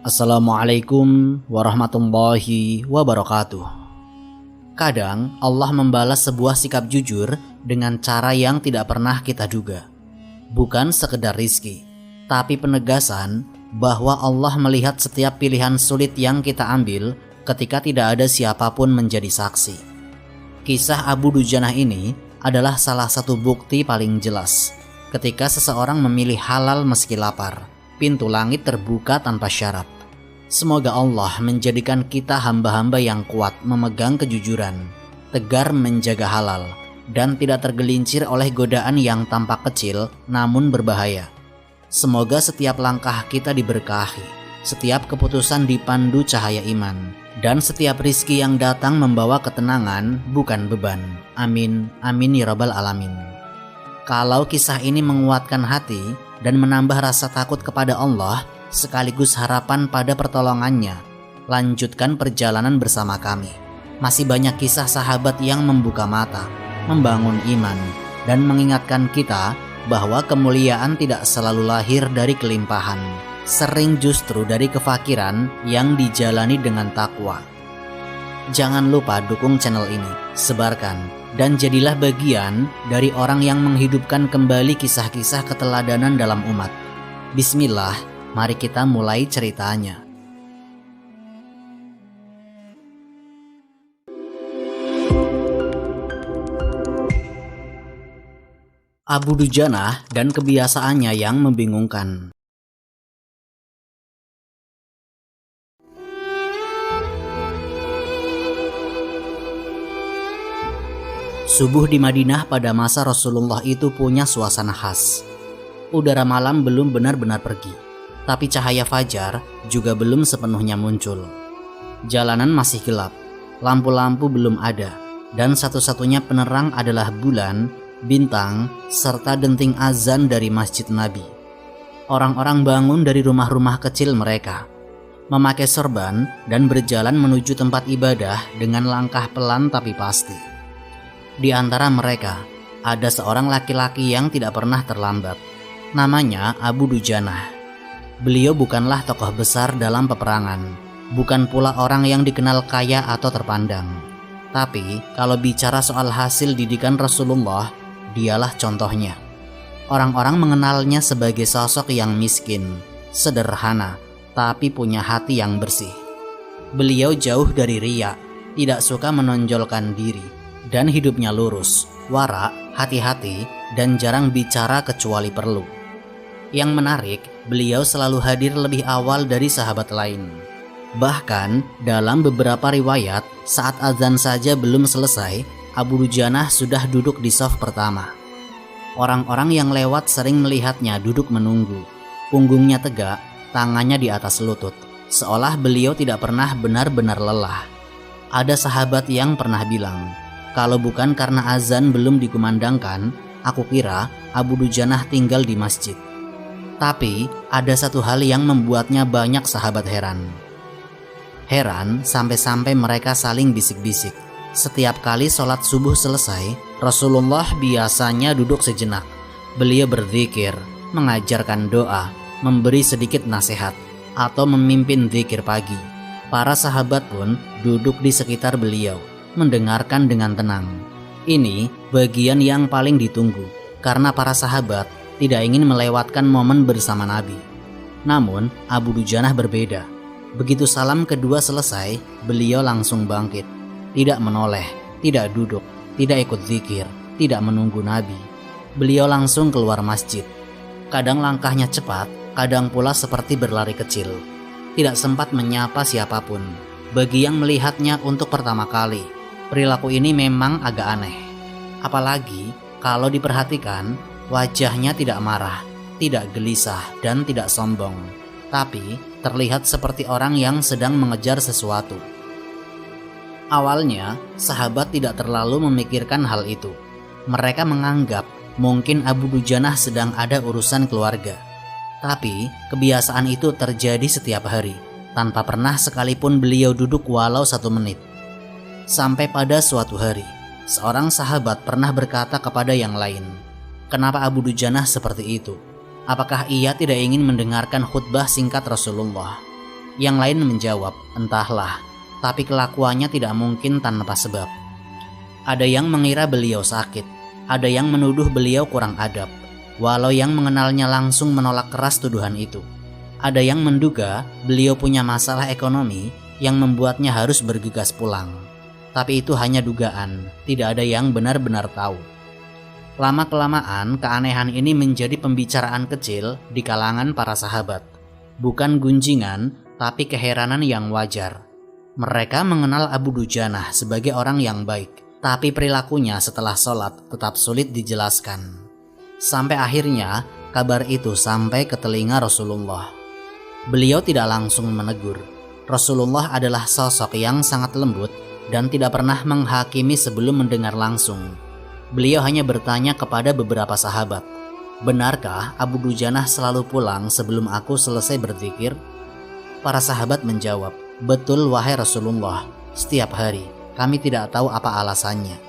Assalamualaikum warahmatullahi wabarakatuh. Kadang Allah membalas sebuah sikap jujur dengan cara yang tidak pernah kita duga. Bukan sekedar rizki, tapi penegasan bahwa Allah melihat setiap pilihan sulit yang kita ambil ketika tidak ada siapapun menjadi saksi. Kisah Abu Dujanah ini adalah salah satu bukti paling jelas. Ketika seseorang memilih halal meski lapar, pintu langit terbuka tanpa syarat. Semoga Allah menjadikan kita hamba-hamba yang kuat memegang kejujuran, tegar menjaga halal, dan tidak tergelincir oleh godaan yang tampak kecil namun berbahaya. Semoga setiap langkah kita diberkahi, setiap keputusan dipandu cahaya iman, dan setiap rizki yang datang membawa ketenangan bukan beban. Amin, amin ya rabbal alamin. Kalau kisah ini menguatkan hati dan menambah rasa takut kepada Allah, sekaligus harapan pada pertolongannya, lanjutkan perjalanan bersama kami. Masih banyak kisah sahabat yang membuka mata, membangun iman, dan mengingatkan kita bahwa kemuliaan tidak selalu lahir dari kelimpahan, sering justru dari kefakiran yang dijalani dengan takwa. Jangan lupa dukung channel ini, sebarkan, dan jadilah bagian dari orang yang menghidupkan kembali kisah-kisah keteladanan dalam umat. Bismillah, mari kita mulai ceritanya. Abu Dujanah dan kebiasaannya yang membingungkan. Subuh di Madinah pada masa Rasulullah itu punya suasana khas. Udara malam belum benar-benar pergi, tapi cahaya fajar juga belum sepenuhnya muncul. Jalanan masih gelap, lampu-lampu belum ada, dan satu-satunya penerang adalah bulan, bintang, serta denting azan dari Masjid Nabi. Orang-orang bangun dari rumah-rumah kecil mereka, memakai sorban dan berjalan menuju tempat ibadah dengan langkah pelan tapi pasti. Di antara mereka, ada seorang laki-laki yang tidak pernah terlambat. Namanya Abu Dujanah. Beliau bukanlah tokoh besar dalam peperangan, bukan pula orang yang dikenal kaya atau terpandang. Tapi kalau bicara soal hasil didikan Rasulullah, dialah contohnya. Orang-orang mengenalnya sebagai sosok yang miskin, sederhana, tapi punya hati yang bersih. Beliau jauh dari riya, tidak suka menonjolkan diri, dan hidupnya lurus, wara, hati-hati, dan jarang bicara kecuali perlu. Yang menarik, beliau selalu hadir lebih awal dari sahabat lain. Bahkan dalam beberapa riwayat, saat azan saja belum selesai, Abu Dujanah sudah duduk di shaf pertama. Orang-orang yang lewat sering melihatnya duduk menunggu, punggungnya tegak, tangannya di atas lutut, seolah beliau tidak pernah benar-benar lelah. Ada sahabat yang pernah bilang, kalau bukan karena azan belum dikumandangkan, aku kira Abu Dujanah tinggal di masjid. Tapi ada satu hal yang membuatnya banyak sahabat heran. Heran sampai-sampai mereka saling bisik-bisik. Setiap kali sholat subuh selesai, Rasulullah biasanya duduk sejenak. Beliau berzikir, mengajarkan doa, memberi sedikit nasihat, atau memimpin zikir pagi. Para sahabat pun duduk di sekitar beliau, mendengarkan dengan tenang. Ini bagian yang paling ditunggu, karena para sahabat tidak ingin melewatkan momen bersama Nabi. Namun Abu Dujanah berbeda. Begitu salam kedua selesai, beliau langsung bangkit. Tidak menoleh, tidak duduk, tidak ikut zikir, tidak menunggu Nabi. Beliau langsung keluar masjid. Kadang langkahnya cepat, kadang pula seperti berlari kecil. Tidak sempat menyapa siapapun. Bagi yang melihatnya untuk pertama kali, perilaku ini memang agak aneh. Apalagi kalau diperhatikan, wajahnya tidak marah, tidak gelisah, dan tidak sombong. Tapi terlihat seperti orang yang sedang mengejar sesuatu. Awalnya, sahabat tidak terlalu memikirkan hal itu. Mereka menganggap mungkin Abu Dujanah sedang ada urusan keluarga. Tapi kebiasaan itu terjadi setiap hari, tanpa pernah sekalipun beliau duduk walau 1 menit. Sampai pada suatu hari, seorang sahabat pernah berkata kepada yang lain, "Kenapa Abu Dujanah seperti itu? Apakah ia tidak ingin mendengarkan khutbah singkat Rasulullah?" Yang lain menjawab, entahlah, tapi kelakuannya tidak mungkin tanpa sebab. Ada yang mengira beliau sakit, ada yang menuduh beliau kurang adab, walau yang mengenalnya langsung menolak keras tuduhan itu. Ada yang menduga beliau punya masalah ekonomi yang membuatnya harus bergegas pulang. Tapi itu hanya dugaan, tidak ada yang benar-benar tahu. Lama-kelamaan keanehan ini menjadi pembicaraan kecil di kalangan para sahabat. Bukan gunjingan, tapi keheranan yang wajar. Mereka mengenal Abu Dujanah sebagai orang yang baik, tapi perilakunya setelah sholat tetap sulit dijelaskan. Sampai akhirnya kabar itu sampai ke telinga Rasulullah. Beliau tidak langsung menegur. Rasulullah adalah sosok yang sangat lembut dan tidak pernah menghakimi sebelum mendengar langsung. Beliau hanya bertanya kepada beberapa sahabat, "Benarkah Abu Dujanah selalu pulang sebelum aku selesai berzikir?" Para sahabat menjawab, "Betul wahai Rasulullah, setiap hari. Kami tidak tahu apa alasannya."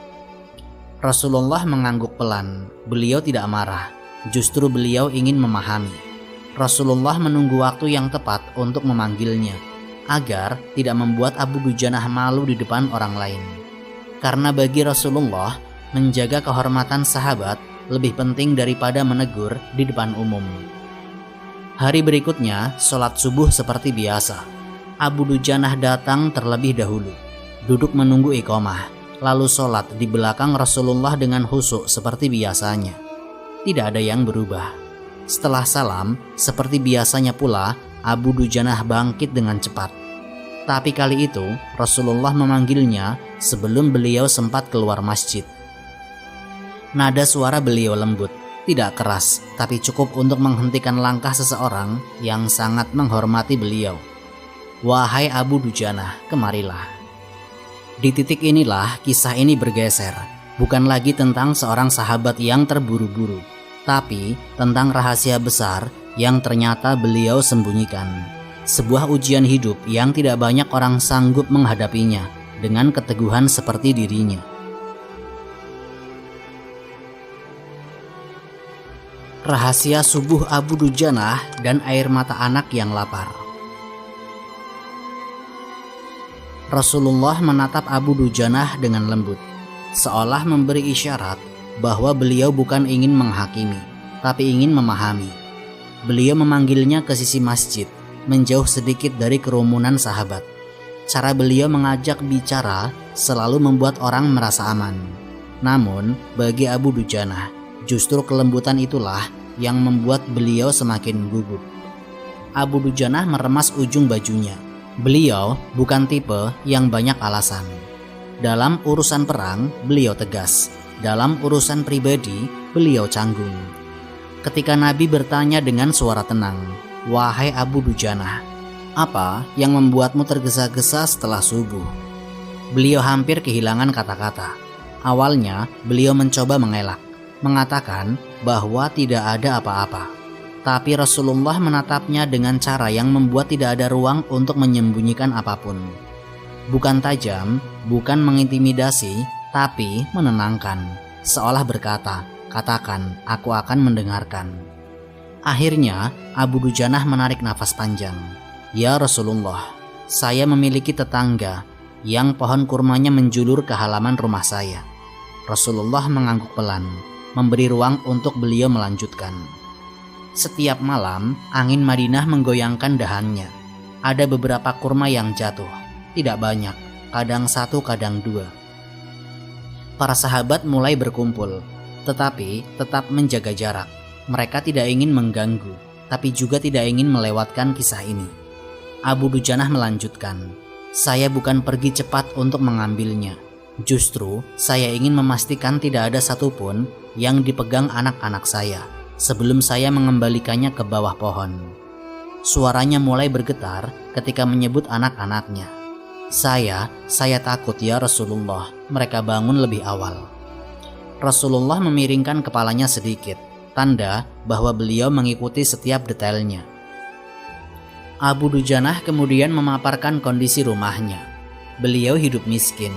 Rasulullah mengangguk pelan. Beliau tidak marah, justru beliau ingin memahami. Rasulullah menunggu waktu yang tepat untuk memanggilnya, agar tidak membuat Abu Dujanah malu di depan orang lain. Karena bagi Rasulullah, menjaga kehormatan sahabat lebih penting daripada menegur di depan umum. Hari berikutnya, sholat subuh seperti biasa. Abu Dujanah datang terlebih dahulu, duduk menunggu iqamah, lalu sholat di belakang Rasulullah dengan khusyuk seperti biasanya. Tidak ada yang berubah. Setelah salam, seperti biasanya pula, Abu Dujanah bangkit dengan cepat. Tapi kali itu, Rasulullah memanggilnya sebelum beliau sempat keluar masjid. Nada suara beliau lembut, tidak keras, tapi cukup untuk menghentikan langkah seseorang yang sangat menghormati beliau. "Wahai Abu Dujanah, kemarilah." Di titik inilah kisah ini bergeser, bukan lagi tentang seorang sahabat yang terburu-buru, tapi tentang rahasia besar yang ternyata beliau sembunyikan. Sebuah ujian hidup yang tidak banyak orang sanggup menghadapinya dengan keteguhan seperti dirinya. Rahasia subuh Abu Dujanah dan air mata anak yang lapar. Rasulullah menatap Abu Dujanah dengan lembut, seolah memberi isyarat bahwa beliau bukan ingin menghakimi, tapi ingin memahami. Beliau memanggilnya ke sisi masjid, menjauh sedikit dari kerumunan sahabat. Cara beliau mengajak bicara selalu membuat orang merasa aman. Namun, bagi Abu Dujanah, justru kelembutan itulah yang membuat beliau semakin gugup. Abu Dujanah meremas ujung bajunya. Beliau bukan tipe yang banyak alasan. Dalam urusan perang, beliau tegas. Dalam urusan pribadi, beliau canggung. Ketika Nabi bertanya dengan suara tenang, "Wahai Abu Dujanah, apa yang membuatmu tergesa-gesa setelah subuh?" Beliau hampir kehilangan kata-kata. Awalnya, beliau mencoba mengelak, mengatakan bahwa tidak ada apa-apa. Tapi Rasulullah menatapnya dengan cara yang membuat tidak ada ruang untuk menyembunyikan apapun. Bukan tajam, bukan mengintimidasi, tapi menenangkan, seolah berkata, "Katakan, aku akan mendengarkan." Akhirnya Abu Dujanah menarik nafas panjang. "Ya Rasulullah, saya memiliki tetangga yang pohon kurmanya menjulur ke halaman rumah saya." Rasulullah mengangguk pelan, memberi ruang untuk beliau melanjutkan. Setiap malam angin Madinah menggoyangkan dahannya. Ada beberapa kurma yang jatuh, tidak banyak, kadang satu kadang dua. Para sahabat mulai berkumpul, tetapi tetap menjaga jarak. Mereka tidak ingin mengganggu, tapi juga tidak ingin melewatkan kisah ini. Abu Dujanah melanjutkan, "Saya bukan pergi cepat untuk mengambilnya. Justru saya ingin memastikan tidak ada satupun yang dipegang anak-anak saya sebelum saya mengembalikannya ke bawah pohon." Suaranya mulai bergetar ketika menyebut anak-anaknya. Saya takut ya Rasulullah, mereka bangun lebih awal." Rasulullah memiringkan kepalanya sedikit, tanda bahwa beliau mengikuti setiap detailnya. Abu Dujanah kemudian memaparkan kondisi rumahnya. Beliau hidup miskin,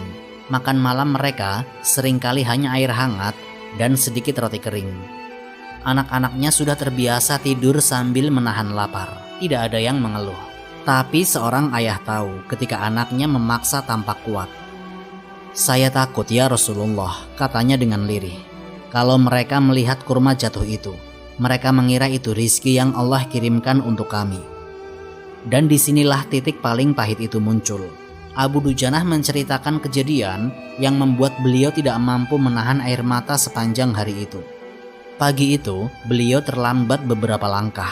makan malam mereka seringkali hanya air hangat dan sedikit roti kering. Anak-anaknya sudah terbiasa tidur sambil menahan lapar, tidak ada yang mengeluh. Tapi seorang ayah tahu ketika anaknya memaksa tampak kuat. "Saya takut ya Rasulullah," katanya dengan lirih. "Kalau mereka melihat kurma jatuh itu, mereka mengira itu rizki yang Allah kirimkan untuk kami." Dan disinilah titik paling pahit itu muncul. Abu Dujanah menceritakan kejadian yang membuat beliau tidak mampu menahan air mata sepanjang hari itu. Pagi itu, beliau terlambat beberapa langkah.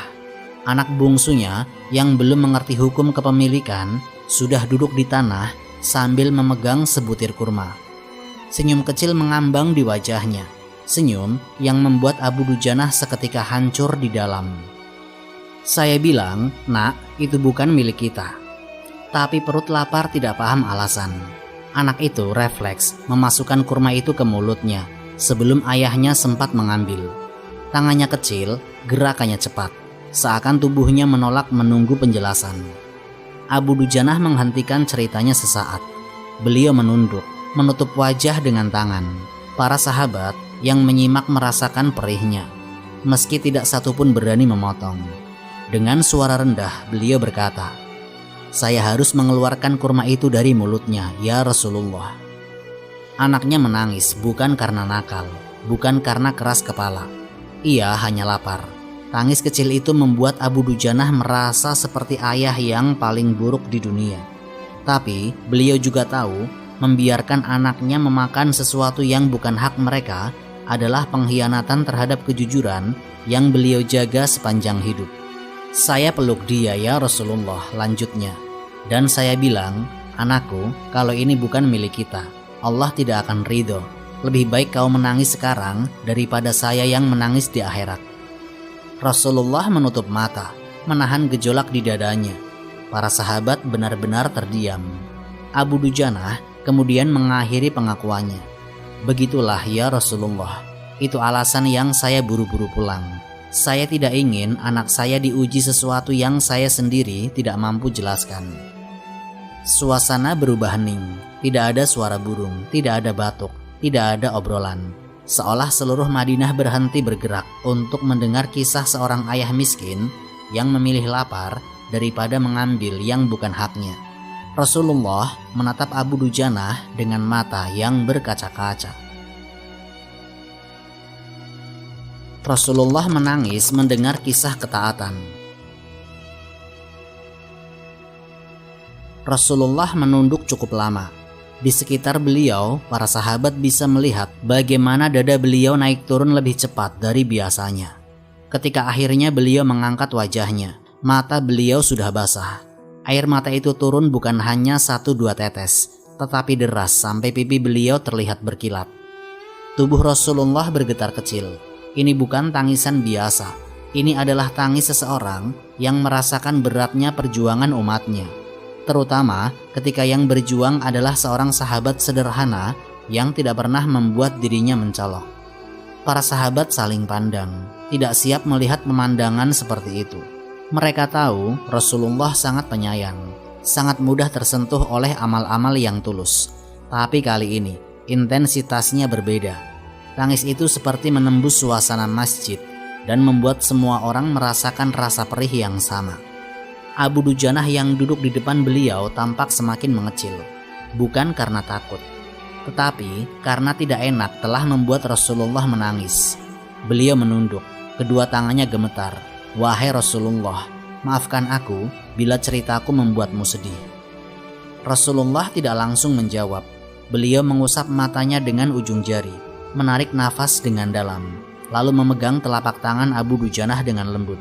Anak bungsunya yang belum mengerti hukum kepemilikan sudah duduk di tanah sambil memegang sebutir kurma. Senyum kecil mengambang di wajahnya, senyum yang membuat Abu Dujanah seketika hancur di dalam. Saya bilang, "Nak, itu bukan milik kita." Tapi perut lapar tidak paham alasan. Anak itu refleks memasukkan kurma itu ke mulutnya sebelum ayahnya sempat mengambil. Tangannya kecil, gerakannya cepat, seakan tubuhnya menolak menunggu penjelasan. Abu Dujanah menghentikan ceritanya sesaat. Beliau menunduk, menutup wajah dengan tangan. Para sahabat yang menyimak merasakan perihnya, meski tidak satupun berani memotong. Dengan suara rendah beliau berkata, "Saya harus mengeluarkan kurma itu dari mulutnya, ya Rasulullah." Anaknya menangis bukan karena nakal, bukan karena keras kepala. Ia hanya lapar. Tangis kecil itu membuat Abu Dujanah merasa seperti ayah yang paling buruk di dunia. Tapi beliau juga tahu membiarkan anaknya memakan sesuatu yang bukan hak mereka adalah pengkhianatan terhadap kejujuran yang beliau jaga sepanjang hidup. "Saya peluk dia ya Rasulullah," lanjutnya. "Dan saya bilang, anakku, kalau ini bukan milik kita, Allah tidak akan ridho. Lebih baik kau menangis sekarang daripada saya yang menangis di akhirat." Rasulullah menutup mata, menahan gejolak di dadanya. Para sahabat benar-benar terdiam. Abu Dujanah kemudian mengakhiri pengakuannya. "Begitulah ya Rasulullah, itu alasan yang saya buru-buru pulang. Saya tidak ingin anak saya diuji sesuatu yang saya sendiri tidak mampu jelaskan." Suasana berubah hening, tidak ada suara burung, tidak ada batuk, tidak ada obrolan. Seolah seluruh Madinah berhenti bergerak untuk mendengar kisah seorang ayah miskin yang memilih lapar daripada mengambil yang bukan haknya. Rasulullah menatap Abu Dujanah dengan mata yang berkaca-kaca. Rasulullah menangis mendengar kisah ketaatan. Rasulullah menunduk cukup lama. Di sekitar beliau, para sahabat bisa melihat bagaimana dada beliau naik turun lebih cepat dari biasanya. Ketika akhirnya beliau mengangkat wajahnya, mata beliau sudah basah. Air mata itu turun bukan hanya 1-2 tetes, tetapi deras sampai pipi beliau terlihat berkilat. Tubuh Rasulullah bergetar kecil. Ini bukan tangisan biasa. Ini adalah tangis seseorang yang merasakan beratnya perjuangan umatnya. Terutama ketika yang berjuang adalah seorang sahabat sederhana yang tidak pernah membuat dirinya mencolok. Para sahabat saling pandang, tidak siap melihat pemandangan seperti itu. Mereka tahu Rasulullah sangat penyayang, sangat mudah tersentuh oleh amal-amal yang tulus. Tapi kali ini intensitasnya berbeda. Tangis itu seperti menembus suasana masjid dan membuat semua orang merasakan rasa perih yang sama. Abu Dujanah yang duduk di depan beliau tampak semakin mengecil, bukan karena takut, tetapi karena tidak enak telah membuat Rasulullah menangis. Beliau menunduk, kedua tangannya gemetar. "Wahai Rasulullah, maafkan aku bila ceritaku membuatmu sedih." Rasulullah tidak langsung menjawab. Beliau mengusap matanya dengan ujung jari, menarik nafas dengan dalam, lalu memegang telapak tangan Abu Dujanah dengan lembut.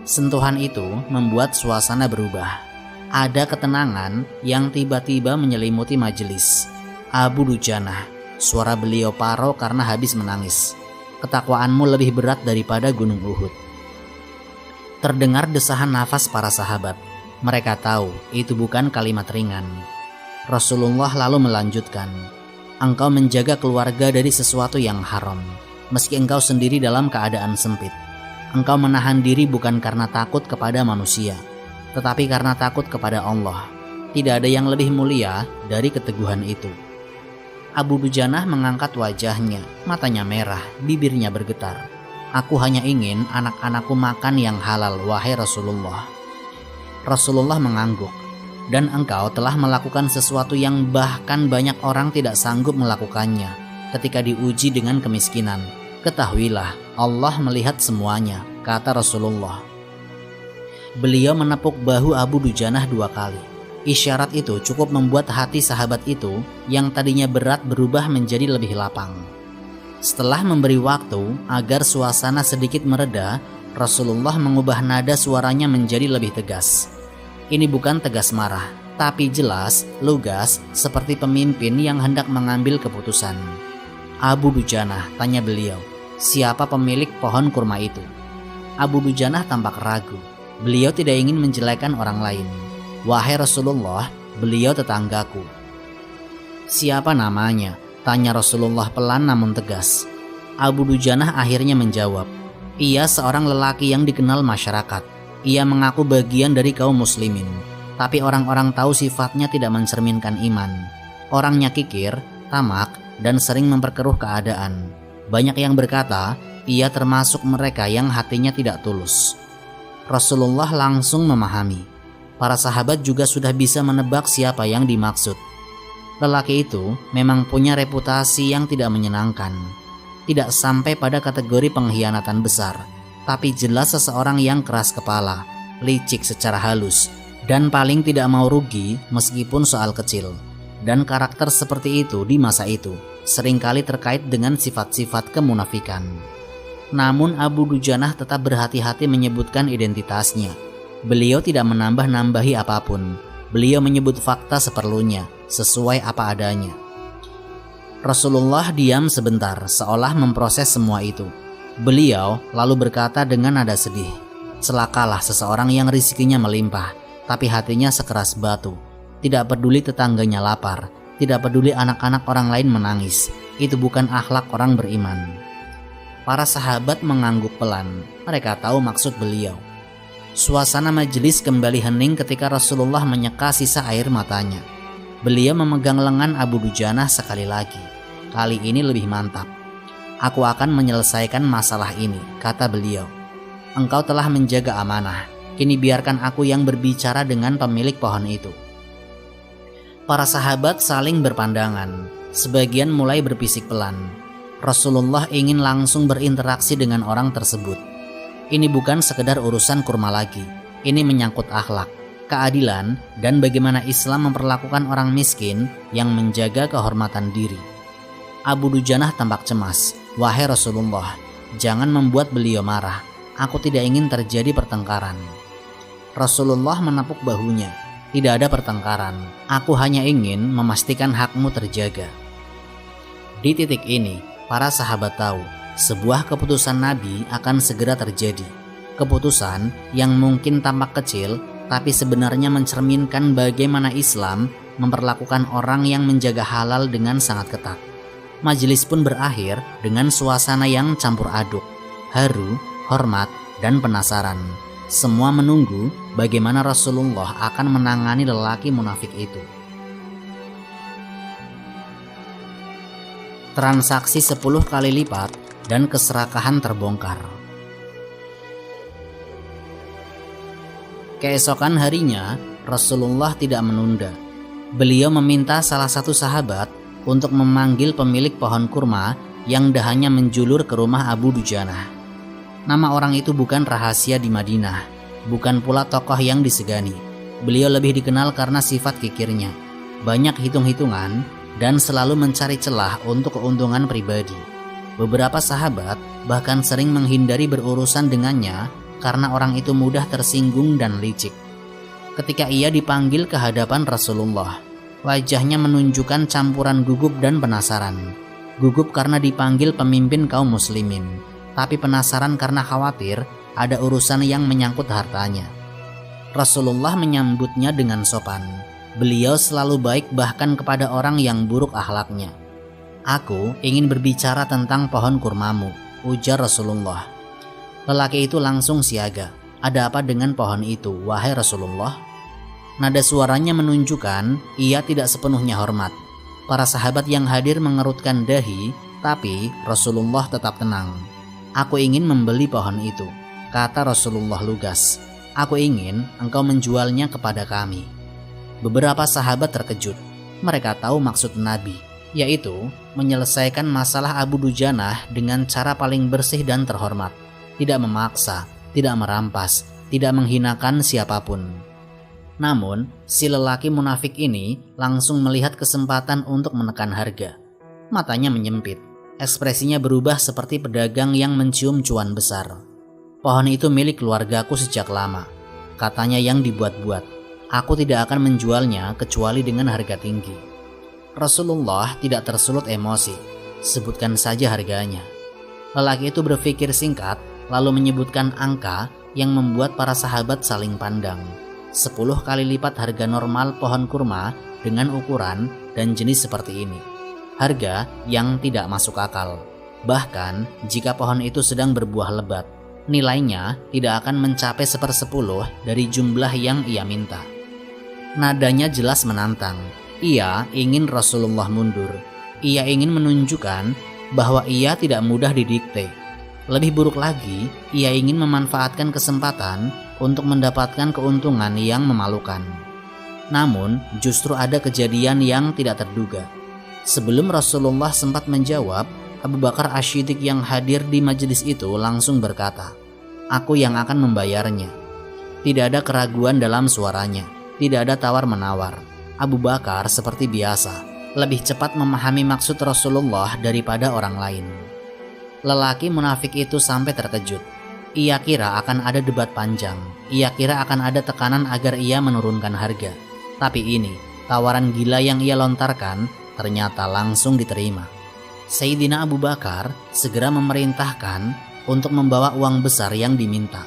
Sentuhan itu membuat suasana berubah. Ada ketenangan yang tiba-tiba menyelimuti majelis. "Abu Dujanah," suara beliau parau karena habis menangis. "Ketakwaanmu lebih berat daripada gunung Uhud." Terdengar desahan nafas para sahabat. Mereka tahu itu bukan kalimat ringan. Rasulullah lalu melanjutkan, "Engkau menjaga keluarga dari sesuatu yang haram, meski engkau sendiri dalam keadaan sempit. Engkau menahan diri bukan karena takut kepada manusia, tetapi karena takut kepada Allah. Tidak ada yang lebih mulia dari keteguhan itu." Abu Dujanah mengangkat wajahnya, matanya merah, bibirnya bergetar. "Aku hanya ingin anak-anakku makan yang halal, wahai Rasulullah." Rasulullah mengangguk. Dan engkau telah melakukan sesuatu yang bahkan banyak orang tidak sanggup melakukannya ketika diuji dengan kemiskinan. Ketahuilah, Allah melihat semuanya, kata Rasulullah. Beliau menepuk bahu Abu Dujanah 2 kali. Isyarat itu cukup membuat hati sahabat itu yang tadinya berat berubah menjadi lebih lapang. Setelah memberi waktu agar suasana sedikit mereda, Rasulullah mengubah nada suaranya menjadi lebih tegas. Ini bukan tegas marah, tapi jelas, lugas, seperti pemimpin yang hendak mengambil keputusan. Abu Dujanah, tanya beliau, siapa pemilik pohon kurma itu? Abu Dujanah tampak ragu. Beliau tidak ingin menjelekkan orang lain. Wahai Rasulullah, beliau tetanggaku. Siapa namanya? Tanya Rasulullah pelan namun tegas. Abu Dujanah akhirnya menjawab, ia seorang lelaki yang dikenal masyarakat. Ia mengaku bagian dari kaum muslimin, tapi orang-orang tahu sifatnya tidak mencerminkan iman. Orangnya kikir, tamak, dan sering memperkeruh keadaan. Banyak yang berkata, ia termasuk mereka yang hatinya tidak tulus. Rasulullah langsung memahami. Para sahabat juga sudah bisa menebak siapa yang dimaksud. Lelaki itu memang punya reputasi yang tidak menyenangkan. Tidak sampai pada kategori pengkhianatan besar, tapi jelas seseorang yang keras kepala, licik secara halus, dan paling tidak mau rugi meskipun soal kecil. Dan karakter seperti itu di masa itu seringkali terkait dengan sifat-sifat kemunafikan. Namun Abu Dujanah tetap berhati-hati menyebutkan identitasnya. Beliau tidak menambah-nambahi apapun. Beliau menyebut fakta seperlunya, sesuai apa adanya. Rasulullah diam sebentar, seolah memproses semua itu. Beliau lalu berkata dengan nada sedih, celakalah seseorang yang rezekinya melimpah, tapi hatinya sekeras batu. Tidak peduli tetangganya lapar, tidak peduli anak-anak orang lain menangis. Itu bukan akhlak orang beriman. Para sahabat mengangguk pelan, mereka tahu maksud beliau. Suasana majelis kembali hening ketika Rasulullah menyeka sisa air matanya. Beliau memegang lengan Abu Dujanah sekali lagi. Kali ini lebih mantap. Aku akan menyelesaikan masalah ini, kata beliau. Engkau telah menjaga amanah. Kini biarkan aku yang berbicara dengan pemilik pohon itu. Para sahabat saling berpandangan. Sebagian mulai berbisik pelan. Rasulullah ingin langsung berinteraksi dengan orang tersebut. Ini bukan sekedar urusan kurma lagi. Ini menyangkut akhlak, keadilan, dan bagaimana Islam memperlakukan orang miskin yang menjaga kehormatan diri. Abu Dujanah tampak cemas. Wahai Rasulullah, jangan membuat beliau marah. Aku tidak ingin terjadi pertengkaran. Rasulullah menepuk bahunya. Tidak ada pertengkaran. Aku hanya ingin memastikan hakmu terjaga. Di titik ini, para sahabat tahu sebuah keputusan Nabi akan segera terjadi. Keputusan yang mungkin tampak kecil, tapi sebenarnya mencerminkan bagaimana Islam memperlakukan orang yang menjaga halal dengan sangat ketat. Majelis pun berakhir dengan suasana yang campur aduk, haru, hormat, dan penasaran. Semua menunggu bagaimana Rasulullah akan menangani lelaki munafik itu. Transaksi 10 kali lipat dan keserakahan terbongkar. Keesokan harinya, Rasulullah tidak menunda. Beliau meminta salah satu sahabat untuk memanggil pemilik pohon kurma yang dahannya menjulur ke rumah Abu Dujanah. Nama orang itu bukan rahasia di Madinah, bukan pula tokoh yang disegani. Beliau lebih dikenal karena sifat kikirnya, banyak hitung-hitungan, dan selalu mencari celah untuk keuntungan pribadi. Beberapa sahabat bahkan sering menghindari berurusan dengannya karena orang itu mudah tersinggung dan licik. Ketika ia dipanggil ke hadapan Rasulullah, wajahnya menunjukkan campuran gugup dan penasaran. Gugup karena dipanggil pemimpin kaum muslimin, tapi penasaran karena khawatir ada urusan yang menyangkut hartanya. Rasulullah menyambutnya dengan sopan. Beliau selalu baik bahkan kepada orang yang buruk akhlaknya. Aku ingin berbicara tentang pohon kurmamu, ujar Rasulullah. Lelaki itu langsung siaga. Ada apa dengan pohon itu, wahai Rasulullah? Nada suaranya menunjukkan ia tidak sepenuhnya hormat. Para sahabat yang hadir mengerutkan dahi, tapi Rasulullah tetap tenang. Aku ingin membeli pohon itu, kata Rasulullah lugas. Aku ingin engkau menjualnya kepada kami." Beberapa sahabat terkejut. Mereka tahu maksud Nabi, yaitu menyelesaikan masalah Abu Dujanah dengan cara paling bersih dan terhormat. Tidak memaksa, tidak merampas, tidak menghinakan siapapun. Namun, si lelaki munafik ini langsung melihat kesempatan untuk menekan harga. Matanya menyempit, ekspresinya berubah seperti pedagang yang mencium cuan besar. "Pohon itu milik keluargaku sejak lama," katanya yang dibuat-buat. "Aku tidak akan menjualnya kecuali dengan harga tinggi." Rasulullah tidak tersulut emosi. "Sebutkan saja harganya." Lelaki itu berpikir singkat, lalu menyebutkan angka yang membuat para sahabat saling pandang. 10 kali lipat harga normal pohon kurma dengan ukuran dan jenis seperti ini. Harga yang tidak masuk akal. Bahkan jika pohon itu sedang berbuah lebat, nilainya tidak akan mencapai 1/10 dari jumlah yang ia minta. Nadanya jelas menantang. Ia ingin Rasulullah mundur. Ia ingin menunjukkan bahwa ia tidak mudah didikte. Lebih buruk lagi, ia ingin memanfaatkan kesempatan untuk mendapatkan keuntungan yang memalukan. Namun, justru ada kejadian yang tidak terduga. Sebelum Rasulullah sempat menjawab, Abu Bakar Asy-Siddiq yang hadir di majelis itu langsung berkata, "Aku yang akan membayarnya." Tidak ada keraguan dalam suaranya, tidak ada tawar-menawar. Abu Bakar seperti biasa, lebih cepat memahami maksud Rasulullah daripada orang lain. Lelaki munafik itu sampai terkejut. Ia kira akan ada debat panjang, ia kira akan ada tekanan agar ia menurunkan harga. Tapi ini, tawaran gila yang ia lontarkan ternyata langsung diterima. Sayyidina Abu Bakar segera memerintahkan untuk membawa uang besar yang diminta.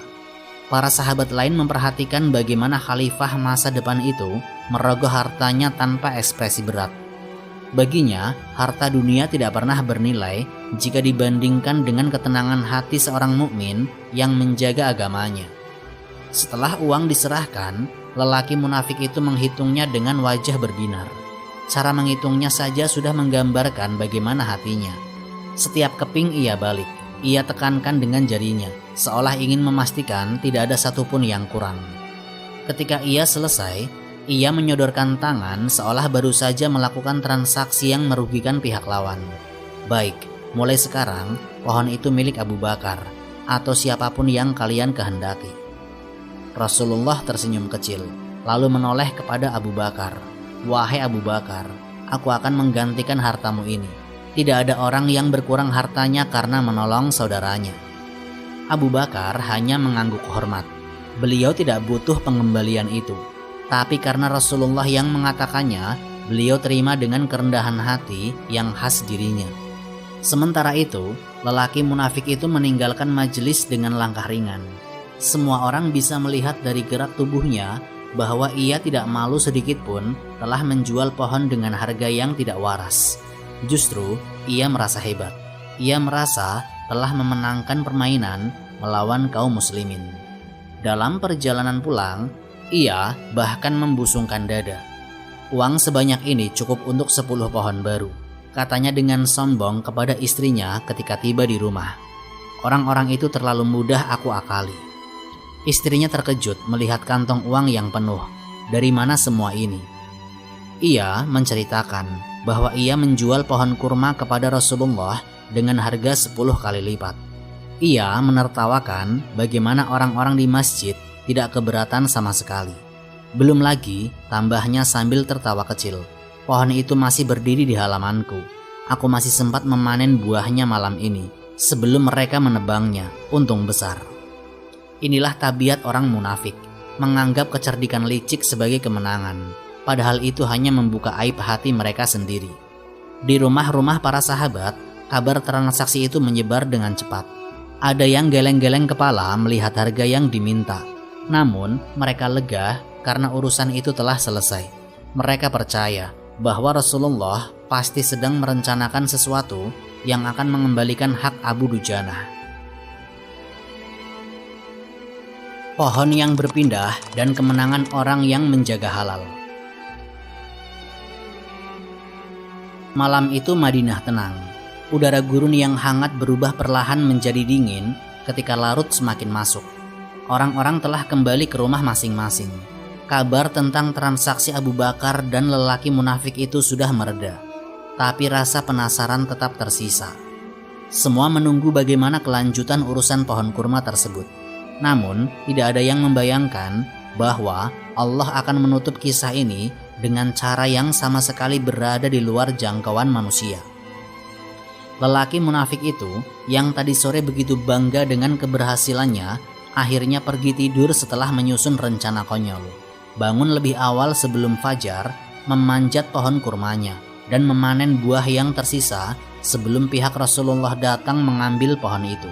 Para sahabat lain memperhatikan bagaimana khalifah masa depan itu merogoh hartanya tanpa ekspresi berat. Baginya, harta dunia tidak pernah bernilai jika dibandingkan dengan ketenangan hati seorang mukmin yang menjaga agamanya. Setelah uang diserahkan, lelaki munafik itu menghitungnya dengan wajah berbinar. Cara menghitungnya saja sudah menggambarkan bagaimana hatinya. Setiap keping ia balik, ia tekankan dengan jarinya, seolah ingin memastikan tidak ada satupun yang kurang. Ketika ia selesai, ia menyodorkan tangan seolah baru saja melakukan transaksi yang merugikan pihak lawan. "Baik, mulai sekarang pohon itu milik Abu Bakar atau siapapun yang kalian kehendaki." Rasulullah tersenyum kecil, lalu menoleh kepada Abu Bakar. "Wahai Abu Bakar, aku akan menggantikan hartamu ini. Tidak ada orang yang berkurang hartanya karena menolong saudaranya." Abu Bakar hanya mengangguk hormat. Beliau tidak butuh pengembalian itu. Tapi karena Rasulullah yang mengatakannya, beliau terima dengan kerendahan hati yang khas dirinya. Sementara itu, lelaki munafik itu meninggalkan majelis dengan langkah ringan. Semua orang bisa melihat dari gerak tubuhnya bahwa ia tidak malu sedikit pun telah menjual pohon dengan harga yang tidak waras. Justru, ia merasa hebat. Ia merasa telah memenangkan permainan melawan kaum muslimin. Dalam perjalanan pulang, ia bahkan membusungkan dada. "Uang sebanyak ini cukup untuk 10 pohon baru," katanya dengan sombong kepada istrinya ketika tiba di rumah. "Orang-orang itu terlalu mudah aku akali." Istrinya terkejut melihat kantong uang yang penuh. Dari mana semua ini? Ia menceritakan bahwa ia menjual pohon kurma kepada Rasulullah dengan harga 10 kali lipat. Ia menertawakan bagaimana orang-orang di masjid tidak keberatan sama sekali. Belum lagi, tambahnya sambil tertawa kecil, "Pohon itu masih berdiri di halamanku. Aku masih sempat memanen buahnya malam ini sebelum mereka menebangnya. Untung besar." Inilah tabiat orang munafik, menganggap kecerdikan licik sebagai kemenangan, padahal itu hanya membuka aib hati mereka sendiri. Di rumah-rumah para sahabat, kabar transaksi itu menyebar dengan cepat. Ada yang geleng-geleng kepala melihat harga yang diminta. Namun, mereka lega karena urusan itu telah selesai. Mereka percaya bahwa Rasulullah pasti sedang merencanakan sesuatu yang akan mengembalikan hak Abu Dujanah. Pohon yang berpindah dan kemenangan orang yang menjaga halal. Malam itu Madinah tenang. Udara gurun yang hangat berubah perlahan menjadi dingin ketika larut semakin masuk. Orang-orang telah kembali ke rumah masing-masing. Kabar tentang transaksi Abu Bakar dan lelaki munafik itu sudah mereda, tapi rasa penasaran tetap tersisa. Semua menunggu bagaimana kelanjutan urusan pohon kurma tersebut. Namun, tidak ada yang membayangkan bahwa Allah akan menutup kisah ini dengan cara yang sama sekali berada di luar jangkauan manusia. Lelaki munafik itu yang tadi sore begitu bangga dengan keberhasilannya, akhirnya pergi tidur setelah menyusun rencana konyol. Bangun lebih awal sebelum fajar, memanjat pohon kurmanya, dan memanen buah yang tersisa sebelum pihak Rasulullah datang mengambil pohon itu.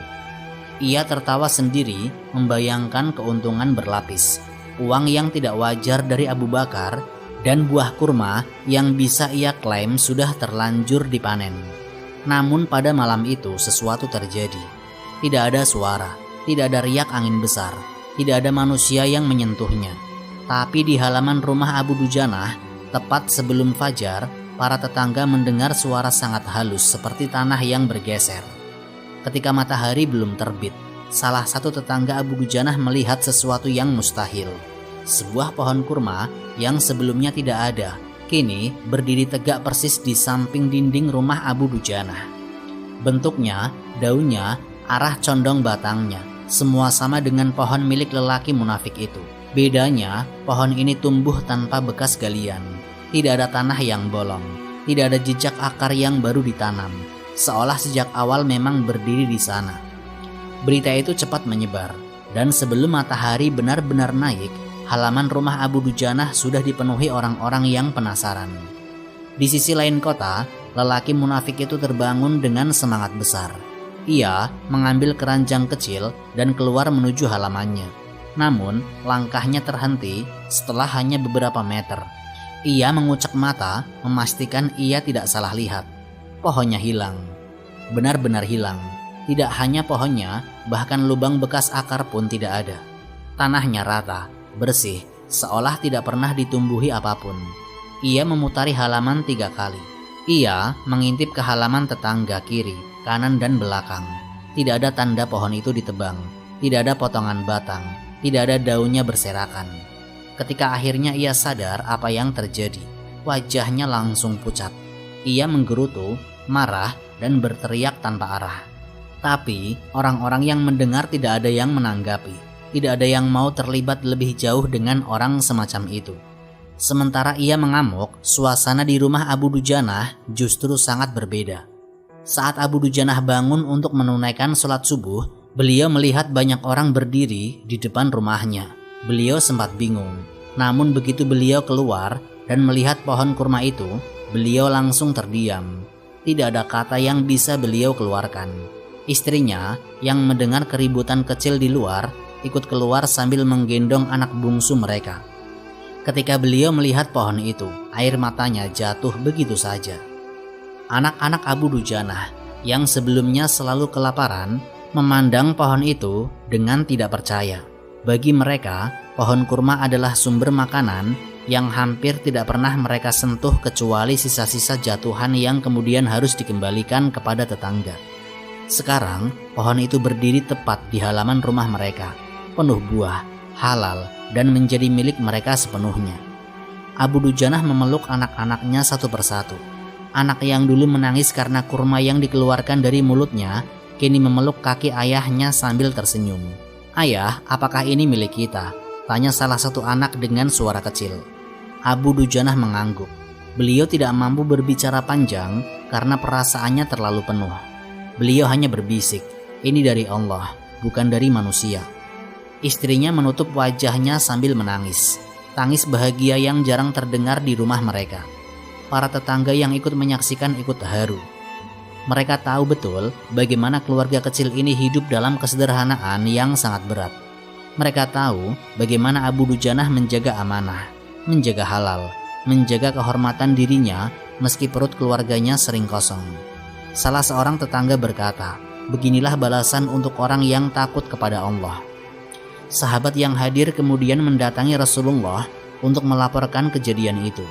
Ia tertawa sendiri membayangkan keuntungan berlapis, uang yang tidak wajar dari Abu Bakar, dan buah kurma yang bisa ia klaim sudah terlanjur dipanen. Namun pada malam itu sesuatu terjadi. Tidak ada suara, tidak ada riak angin besar, tidak ada manusia yang menyentuhnya. Tapi di halaman rumah Abu Dujanah, tepat sebelum fajar, para tetangga mendengar suara sangat halus seperti tanah yang bergeser. Ketika matahari belum terbit, salah satu tetangga Abu Dujanah melihat sesuatu yang mustahil. Sebuah pohon kurma yang sebelumnya tidak ada, kini berdiri tegak persis di samping dinding rumah Abu Dujanah. Bentuknya, daunnya, arah condong batangnya, semua sama dengan pohon milik lelaki munafik itu. Bedanya, pohon ini tumbuh tanpa bekas galian. Tidak ada tanah yang bolong, tidak ada jejak akar yang baru ditanam, seolah sejak awal memang berdiri di sana. Berita itu cepat menyebar, dan sebelum matahari benar-benar naik, halaman rumah Abu Dujanah sudah dipenuhi orang-orang yang penasaran. Di sisi lain kota, lelaki munafik itu terbangun dengan semangat besar. Ia mengambil keranjang kecil dan keluar menuju halamannya. Namun, langkahnya terhenti setelah hanya beberapa meter. Ia mengucek mata, memastikan ia tidak salah lihat. Pohonnya hilang. Benar-benar hilang. Tidak hanya pohonnya, bahkan lubang bekas akar pun tidak ada. Tanahnya rata, bersih, seolah tidak pernah ditumbuhi apapun. Ia memutari halaman 3 kali. Ia mengintip ke halaman tetangga kiri, kanan, dan belakang. Tidak ada tanda pohon itu ditebang. Tidak ada potongan batang. Tidak ada daunnya berserakan. Ketika akhirnya ia sadar apa yang terjadi, wajahnya langsung pucat. Ia menggerutu, marah, dan berteriak tanpa arah. Tapi orang-orang yang mendengar tidak ada yang menanggapi. Tidak ada yang mau terlibat lebih jauh dengan orang semacam itu. Sementara ia mengamuk, suasana di rumah Abu Dujanah justru sangat berbeda. Saat Abu Dujanah bangun untuk menunaikan sholat subuh, beliau melihat banyak orang berdiri di depan rumahnya. Beliau sempat bingung. Namun begitu beliau keluar dan melihat pohon kurma itu, beliau langsung terdiam. Tidak ada kata yang bisa beliau keluarkan. Istrinya yang mendengar keributan kecil di luar, ikut keluar sambil menggendong anak bungsu mereka. Ketika beliau melihat pohon itu, air matanya jatuh begitu saja. Anak-anak Abu Dujanah yang sebelumnya selalu kelaparan, memandang pohon itu dengan tidak percaya. Bagi mereka, pohon kurma adalah sumber makanan yang hampir tidak pernah mereka sentuh kecuali sisa-sisa jatuhan yang kemudian harus dikembalikan kepada tetangga. Sekarang, pohon itu berdiri tepat di halaman rumah mereka, penuh buah, halal, dan menjadi milik mereka sepenuhnya. Abu Dujanah memeluk anak-anaknya satu persatu. Anak yang dulu menangis karena kurma yang dikeluarkan dari mulutnya, kini memeluk kaki ayahnya sambil tersenyum. "Ayah, apakah ini milik kita?" tanya salah satu anak dengan suara kecil. Abu Dujanah mengangguk. Beliau tidak mampu berbicara panjang karena perasaannya terlalu penuh. Beliau hanya berbisik, "Ini dari Allah, bukan dari manusia." Istrinya menutup wajahnya sambil menangis. Tangis bahagia yang jarang terdengar di rumah mereka. Para tetangga yang ikut menyaksikan ikut haru. Mereka tahu betul bagaimana keluarga kecil ini hidup dalam kesederhanaan yang sangat berat. Mereka tahu bagaimana Abu Dujanah menjaga amanah, menjaga halal, menjaga kehormatan dirinya meski perut keluarganya sering kosong. Salah seorang tetangga berkata, "Beginilah balasan untuk orang yang takut kepada Allah." Sahabat yang hadir kemudian mendatangi Rasulullah untuk melaporkan kejadian itu.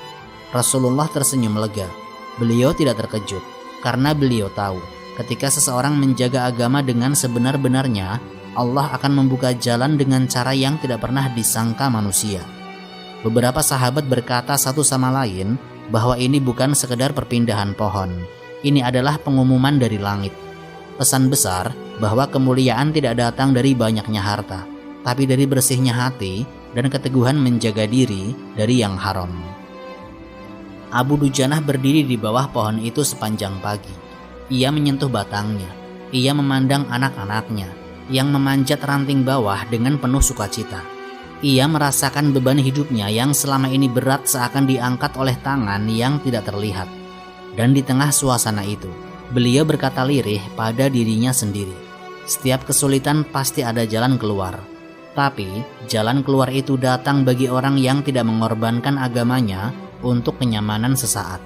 Rasulullah tersenyum lega. Beliau tidak terkejut karena beliau tahu ketika seseorang menjaga agama dengan sebenar-benarnya, Allah akan membuka jalan dengan cara yang tidak pernah disangka manusia. Beberapa sahabat berkata satu sama lain bahwa ini bukan sekedar perpindahan pohon. Ini adalah pengumuman dari langit. Pesan besar bahwa kemuliaan tidak datang dari banyaknya harta, tapi dari bersihnya hati dan keteguhan menjaga diri dari yang haram. Abu Dujanah berdiri di bawah pohon itu sepanjang pagi. Ia menyentuh batangnya. Ia memandang anak-anaknya yang memanjat ranting bawah dengan penuh sukacita. Ia merasakan beban hidupnya yang selama ini berat seakan diangkat oleh tangan yang tidak terlihat. Dan di tengah suasana itu, beliau berkata lirih pada dirinya sendiri, setiap kesulitan pasti ada jalan keluar. Tapi jalan keluar itu datang bagi orang yang tidak mengorbankan agamanya untuk kenyamanan sesaat.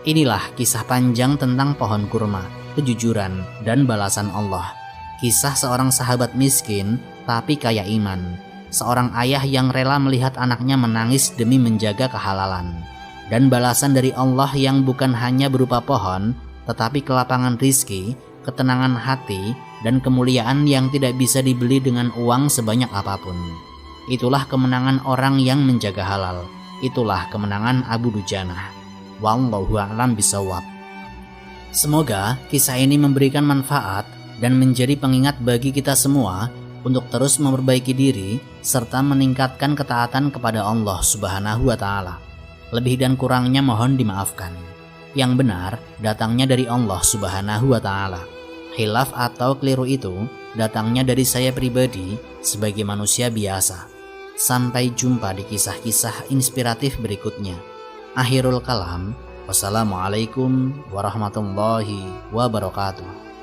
Inilah kisah panjang tentang pohon kurma, kejujuran, dan balasan Allah. Kisah seorang sahabat miskin tapi kaya iman. Seorang ayah yang rela melihat anaknya menangis demi menjaga kehalalan. Dan balasan dari Allah yang bukan hanya berupa pohon, tetapi kelapangan rizki, ketenangan hati, dan kemuliaan yang tidak bisa dibeli dengan uang sebanyak apapun. Itulah kemenangan orang yang menjaga halal. Itulah kemenangan Abu Dujanah. Wallahu a'lam bishawab. Semoga kisah ini memberikan manfaat dan menjadi pengingat bagi kita semua untuk terus memperbaiki diri serta meningkatkan ketaatan kepada Allah Subhanahu wa Ta'ala. Lebih dan kurangnya mohon dimaafkan. Yang benar datangnya dari Allah Subhanahu wa Ta'ala. Khilaf atau keliru itu datangnya dari saya pribadi sebagai manusia biasa. Sampai jumpa di kisah-kisah inspiratif berikutnya. Akhirul kalam. Wassalamualaikum warahmatullahi wabarakatuh.